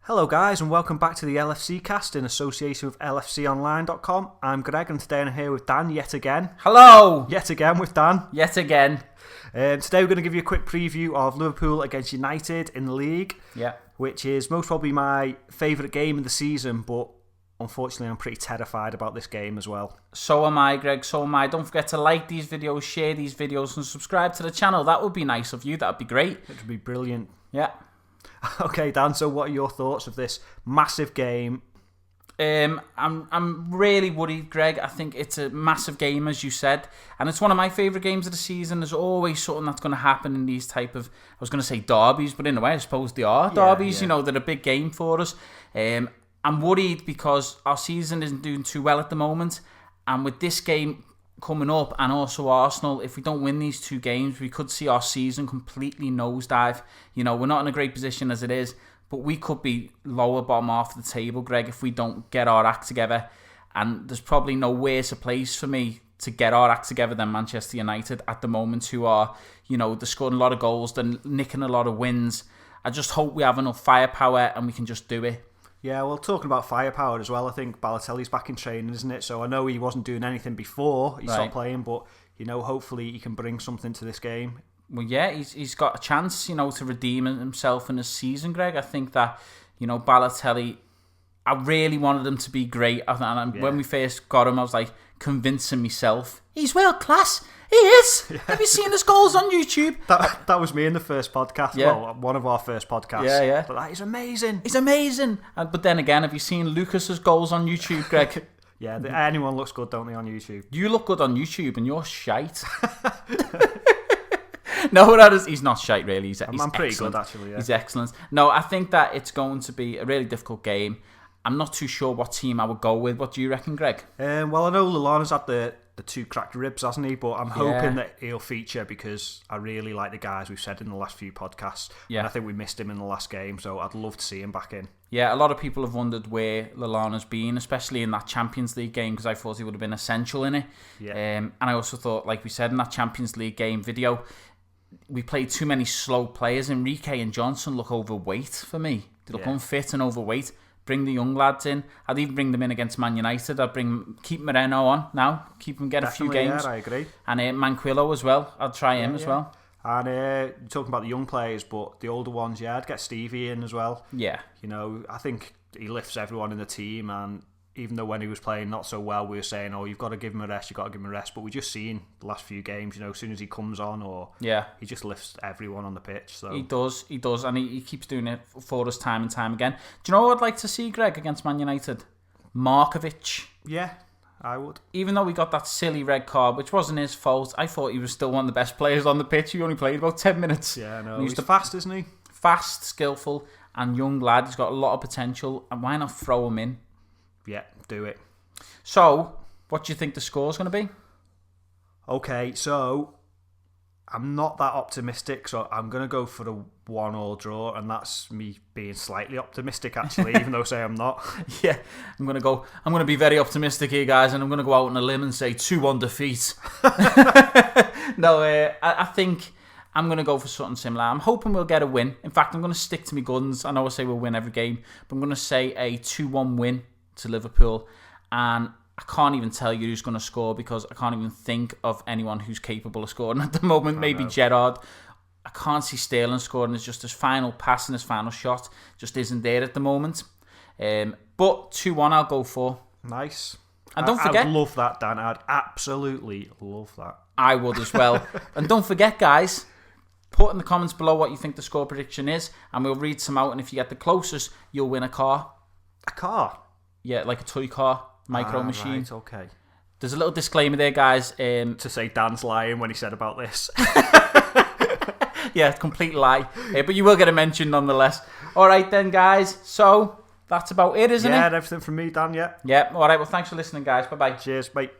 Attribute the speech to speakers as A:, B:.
A: Hello guys and welcome back to the LFC cast in association with LFConline.com. I'm Greg and today I'm here with Dan yet again.
B: Hello!
A: Yet again with Dan.
B: Yet again.
A: Today we're going to give you a quick preview of Liverpool against United in the league.
B: Yeah.
A: Which is most probably my favourite game of the season, but unfortunately I'm pretty terrified about this game as well.
B: So am I, Greg, so am I. Don't forget to like these videos, share these videos and subscribe to the channel. That would be nice of you, that would be great.
A: It would be brilliant.
B: Yeah.
A: Okay, Dan, so what are your thoughts of this massive game?
B: I'm really worried, Greg. I think it's a massive game, as you said, and it's one of my favourite games of the season. There's always something that's going to happen in these type of, I was going to say derbies, but in a way I suppose they are derbies.
A: Yeah.
B: You know, they're a big game for us. I'm worried because our season isn't doing too well at the moment, and with this game coming up and also Arsenal, if we don't win these two games, we could see our season completely nosedive. You know, we're not in a great position as it is, but we could be lower bottom half of the table, Greg, if we don't get our act together. And there's probably no worse a place for me to get our act together than Manchester United at the moment, who are, you know, they're scoring a lot of goals, they're nicking a lot of wins. I just hope we have enough firepower and we can just do it.
A: Yeah, well, talking about firepower as well, I think Balotelli's back in training, isn't it? So I know he wasn't doing anything before he stopped playing, but, you know, hopefully he can bring something to this game.
B: Well, yeah, he's got a chance, you know, to redeem himself in his season, Greg. I think that, you know, Balotelli, I really wanted him to be great. And when we first got him, I was like convincing myself, he's world class. He is. Yeah. Have you seen his goals on YouTube?
A: That was me in the first podcast.
B: Yeah.
A: Well, one of our first podcasts.
B: Yeah.
A: But that is amazing.
B: He's amazing. But then again, have you seen Lucas's goals on YouTube, Greg?
A: Yeah, anyone looks good, don't they, on YouTube?
B: You look good on YouTube and you're shite. No, that is, he's not shite, really. He's
A: I'm pretty
B: excellent.
A: good, actually, yeah.
B: He's excellent. No, I think that it's going to be a really difficult game. I'm not too sure what team I would go with. What do you reckon, Greg?
A: Well, I know Lallana's had the two cracked ribs, hasn't he? But I'm hoping that he'll feature because I really like the guys we've said in the last few podcasts. Yeah. And I think we missed him in the last game, so I'd love to see him back in. Yeah,
B: a lot of people have wondered where Lallana's been, especially in that Champions League game, because I thought he would have been essential in it. Yeah. And I also thought, like we said in that Champions League game video, we played too many slow players. Enrique and Johnson look overweight for me. They look unfit and overweight. Bring the young lads in. I'd even bring them in against Man United. I'd keep Moreno on now. Keep him get
A: Definitely,
B: a few games.
A: Yeah, I agree.
B: And Manquillo as well. I'd try him as well.
A: And you're talking about the young players, but the older ones, I'd get Stevie in as well. Yeah. You know, I think he lifts everyone in the team, and even though when he was playing not so well, we were saying, oh, you've got to give him a rest, but we've just seen the last few games, you know, as soon as he comes on, he just lifts everyone on the pitch. So
B: He does, and he keeps doing it for us time and time again. Do you know what I'd like to see, Greg, against Man United? Markovic.
A: Yeah, I would.
B: Even though we got that silly red card, which wasn't his fault, I thought he was still one of the best players on the pitch. He only played about 10 minutes.
A: Yeah, no, he's fast, isn't he?
B: Fast, skillful, and young lad. He's got a lot of potential, and why not throw him in?
A: Yeah, do it.
B: So, what do you think the score's going to be?
A: Okay, so I'm not that optimistic, so I'm going to go for a 1-1 draw, and that's me being slightly optimistic, actually, even though say I'm not.
B: Yeah, I'm going to be very optimistic here, guys, and I'm going to go out on a limb and say 2-1 defeat. No, I think I'm going to go for something similar. I'm hoping we'll get a win. In fact, I'm going to stick to my guns. I know I say we'll win every game, but I'm going to say a 2-1 win to Liverpool, and I can't even tell you who's going to score because I can't even think of anyone who's capable of scoring at the moment. Maybe Gerrard. I can't see Sterling scoring. It's just his final pass and his final shot just isn't there at the moment. But 2-1 I'll go for.
A: Nice.
B: And don't forget,
A: I'd love that, Dan. I'd absolutely love that.
B: I would as well. And don't forget, guys, put in the comments below what you think the score prediction is, and we'll read some out, and if you get the closest, you'll win a car.
A: A car?
B: Yeah, like a toy car, micro machine.
A: Right, okay.
B: There's a little disclaimer there, guys.
A: To say Dan's lying when he said about this.
B: Yeah, complete lie. But you will get a mention nonetheless. All right then, guys. So, that's about it, isn't it?
A: Yeah, everything from me, Dan, yeah.
B: Yeah, all right. Well, thanks for listening, guys. Bye-bye.
A: Cheers, mate.